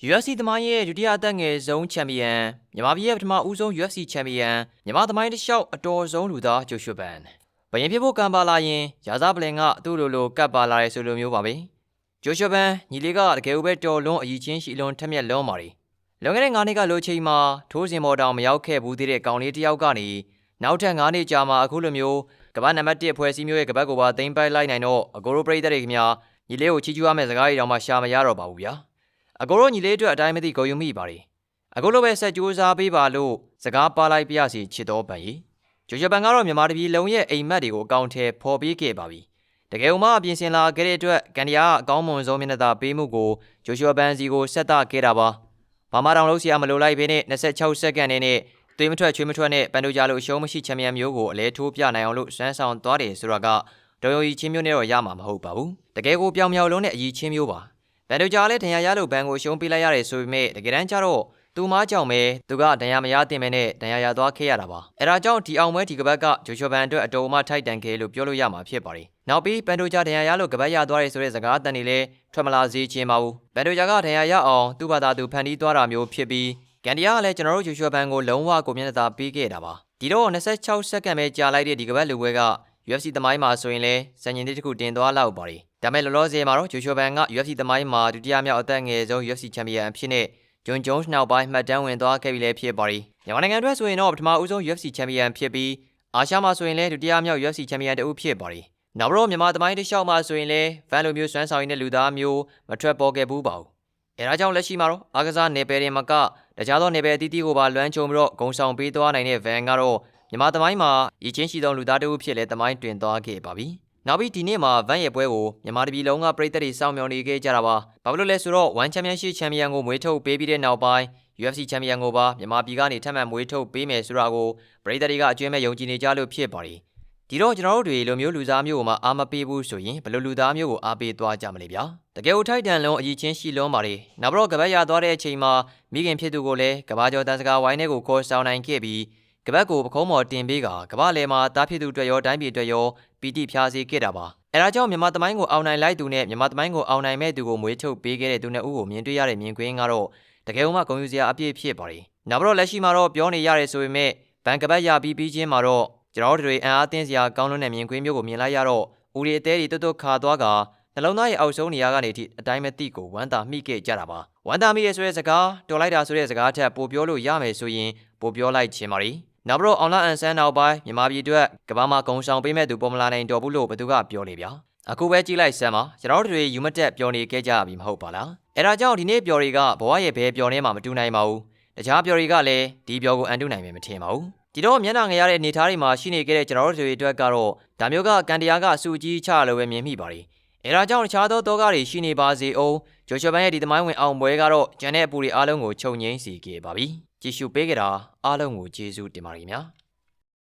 UFC သမိုင်းရဲ့ဒုတိယအသက်ငယ်ဆုံးချန်ပီယံမြန်မာပြည်ရဲ့ပထမဦးဆုံး UFC ချန်ပီယံမြန်မာသမိုင်းတစ်လျှောက်အတော်ဆုံးလူသားဂျိုရှွဘန်ဘယင်ဖြစ်ဖို့ကံပါလာရင်ရာဇပလင်ကသူ့လိုကပ်ပါလာရဲဆိုလိုမျိုးပါပဲဂျိုရှွဘန်ညီလေးကတကယ်ပဲတော်လွန်းအည်ချင်းရှိလွန်ထက်မြက်လွန်းပါလေလွန်ခဲ့တဲ့9နှစ်ကလိုချိန်မှာထိုးစင်ပေါ်တောင်မရောက်ခဲ့ဘူးသေးတဲ့ကောင်လေးတစ်ယောက်ကနေနောက်ထပ်9နှစ်ကြာမှအခုလိုမျိုးကမ္ဘာနံပါတ်1ဖွဲ့စည်းမျိုးရဲ့ကပတ်ကိုပါသိမ်းပိုက်လိုက်နိုင်တော့အကိုရိုပရိသတ်တွေခင်ဗျာညီလေးကိုချီးကျူးရမယ့်စကားတွေတောင်မှရှာမရတော့ပါဘူးဗျာအကိုတို့ညီလေးအတွက်အတိုင်းမသိဂုဏ်ယူမိပါတယ်အခုလိုပဲဆက်ကြိုးစားပေးပါလို့စကားပါလိုက်ပြစီချစ်တော်ပန်ကြီးဂျိုရှဘန်ကတော့မြန်မာပြည်လုံးရဲ့အိမ်မက်တွေကိုအကောင့်ထဲဖော်ပေးခဲ့ပါပြီတကယ်မှပြင်ဆင်လာခဲ့တဲ့အတွက်ကန်ဒီယာအကောင်းမွန်ဆုံးမျက်နှာသာပေးမှုကိုဂျိုရှဘန်စီကိုဆက်သခဲ့တာပါဘာမှတောင်လုပ်စရာမလိုလိုက်ဘဲနဲ့26စက္ကန့်နဲ့သွေးမထွက်ချွေးမထွက်နဲ့ပန်ဒိုဂျာလိုအရှုံးမရှိချန်ပီယံမျိုးကိုအလဲထိုးပြနိုင်အောင်လို့စွမ်းဆောင်သွားတယ်ဆိုတာကတော်ရုံကြီးချင်းမျိုးနဲ့တော့ရမှာမဟုတ်ပါဘူးတကယ်ကိုပြောင်မြောက်လုံးနဲ့အကြီးချင်းမျိုးပါဘန်ဒိုဂျာလည်းဒဏ်ရာရလို့ဘန်ကိုရှုံးပေးလိုက်ရတယ်ဆိုပေမဲ့တကယ်တမ်းကျတော့သူမကြောင့်ပဲသူကဒဏ်ရာမရသင့်ပဲနဲ့ဒဏ်ရာရသွားခဲ့ရတာပါအဲဒါကြောင့်ဒီအောင်ပွဲဒီကပတ်ကဂျိုရှဘန်အတွက်အတော်မှထိုက်တန်ခဲ့လို့ပြောလို့ရမှာဖြစ်ပါတယ်နောက်ပြီးဘန်ဒိုဂျာဒဏ်ရာရလို့ကပတ်ရသွားတယ်ဆိုတဲ့စကားအတန်တွေလည်းထွက်မလာစေချင်ပါဘူးဘန်ဒိုဂျာကဒဏ်ရာရအောင်သူ့ဘာသာသူဖန်တီးသွားတာမျိုးဖြစ်ပြီးကန်ဒီယာကလည်းကျွန်တော်တို့ဂျိုရှဘန်ကိုလုံးဝကိုမျက်နှာသာပေးခဲ့တာပါဒီတော့26စက္ကန့်ပဲကြာလိုက်တဲ့ဒီကပတ်လူပွဲက UFC သမိုင်းမှာဆိုရင်လည်းစံချိန်တစ်ခုတင်သွားလောက်ပါတယ်ဒါမဲ့လောလောဆယ်မှာတော့ဂျိုရှဘန်က UFC သမိုင်းမှာဒုတိယမြောက်အသက်ငယ်ဆုံး UFC ချန်ပီယံအဖြစ်နဲ့ဂျွန်ဂျုံးစ်နောက်ပိုင်းမှတ်တမ်းဝင်သွားခဲ့ပြီလည်းဖြစ်ပါတယ်မြန်မာနိုင်ငံအတွက်ဆိုရင်တော့ပထမဦးဆုံး UFC ချန်ပီယံဖြစ်ပြီးအာရှမှာဆိုရင်လည်းဒုတိယမြောက် UFC ချန်ပီယံတဦးဖြစ်ပါတယ်နောက်တော့မြန်မာသမိုင်းတစ်လျှောက်မှာဆိုရင်လည်းဖန်လိုမျိုးစွမ်းဆောင်ရည်တဲ့လူသားမျိုးမထွက်ပေါ်ခဲ့ဘူးပါဘူးအဲဒါကြောင့်လက်ရှိမှာတော့အားကစားနယ်ပယ်တွေမှာကတခြားသောနယ်ပယ်အသီးသီးကိုပါလွှမ်းခြုံပြီးတော့ဂုဏ်ဆောင်ပေးသွားနိုင်တဲ့ဗန်ကတော့မြန်မာသမိုင်းမှာရည်ချင်းရှိသောလူသားတဦးဖြစ်လဲသမိုင်းတွင်သွားခဲ့ပါပြီနောက်ပြီးဒီနေ့မှာဗန်ရဲ့ပွဲကိုမြန်မာပြည်လုံးကပြည်သက်တွေစောင့်မျှော်နေခဲ့ကြတာပါဘာလို့လဲဆိုတော့1ချန်ပီယံရှစ်ချန်ပီယံကိုမွေးထုတ်ပေးပြီးတဲ့နောက်ပိုင်း UFC ချန်ပီယံကိုပါမြန်မာပြည်ကနေထပ်မံမွေးထုတ်ပေးမယ်ဆိုတာကိုပြည်သက်တွေကအကျွမ်းမဲ့ယုံကြည်နေကြလို့ဖြစ်ပါတယ်ဒီတော့ကျွန်တော်တို့တွေလိုမျိုးလူသားမျိုးကိုမှအားမပေးဘူးဆိုရင်ဘယ်လိုလူသားမျိုးကိုအားပေးသွားကြမလဲဗျာတကယ်ကိုထိုက်တန်လုံးအကြီးချင်းရှိလွန်းပါတယ်နောက်တော့ကပတ်ရသွားတဲ့အချိန်မှာမိခင်ဖြစ်သူကိုလည်းကဘာကျော်တန်စကားဝိုင်းထဲကိုခေါ်ဆောင်နိုင်ခဲ့ပြီးကပတ်ကိုပခုံးမော်တင်ပေးကဘာလဲမှာတားဖြစ်သူအတွက်ရောတိုင်းပြည်အတွက်ရောပီတိဖြာစေခဲ့တာပါအဲဒါကြောင့်မြန်မာသမိုင်းကိုအောင်နိုင်လိုက်သူနဲ့မြန်မာသမိုင်းကိုအောင်နိုင်မဲ့သူကိုမွေးထုတ်ပေးခဲ့တဲ့သူနှစ်ဦးကိုမြင်တွေ့ရတဲ့မြင်ကွင်းကတော့တကယ်မှဂုဏ်ယူစရာအပြည့်ဖြစ်ပါတယ်နောက်တော့လက်ရှိမှာတော့ပြောနေရတယ်ဆိုပေမဲ့ဘန်ကပတ်ရပြီးချင်းမှာတော့ကျွန်တော်တို့တွေအံအားသင်းစရာကောင်းလွန်းတဲ့မြင်ကွင်းမျိုးကိုမြင်လိုက်ရတော့ဦးရီအသေးတွေတွတ်တွတ်ခါသွားကနှလုံးသားရဲ့အောက်ဆုံးနေရာကနေထိအတိုင်းမသိကိုဝမ်းသာမိခဲ့ကြတာပါဝမ်းသာမိရဆိုတဲ့စကားတော်လိုက်တာဆိုတဲ့စကားထက်ပိုပြောလို့ရမယ်ဆိုရင်ပိုပြောလိုက်ခြင်းပါနောက်တော့အောင်လာအန်ဆန်းနောက်ပိုင်းမြန်မာပြည်အတွက်ကဘာမှဂုံဆောင်ပေးမဲ့သူပေါ်မလာနိုင်တော့ဘူးလို့ဘသူကပြောလေဗျာအခုပဲကြည့်လိုက်စမ်းပါကျွန်တော်တို့တွေယူမတက်ပြောနေခဲ့ကြပြီမဟုတ်ပါလားအဲဒါကြောင့်ဒီနေ့ပြောတွေကဘဝရဲ့ဘယ်ပြောနေမှမတူနိုင်ပါဘူးတခြားပြောတွေကလည်းဒီပြောကိုအန်တုနိုင်မယ်မထင်ပါဘူးဒီတော့မျက်နှာငယ်ရတဲ့အနေထားတွေမှာရှိနေခဲ့တဲ့ကျွန်တော်တို့တွေအတွက်ကတော့ဒါမျိုးကကန်တရားကစူကြီးချလို့ပဲမြင်မိပါတယ်အဲဒါကြောင့်တခြားသောတောကတွေရှိနေပါစေအောင်ဂျိုရှဘန်ရဲ့ဒီသမိုင်းဝင်အောင်ပွဲကတော့ကျန်တဲ့အပူတွေအားလုံးကိုခြုံငိမ့်စေခဲ့ပါပြီကြည့်ရှုပေးကြတာအားလုံးကိုကျေးဇူးတင်ပါတယ်ခင်ဗျာ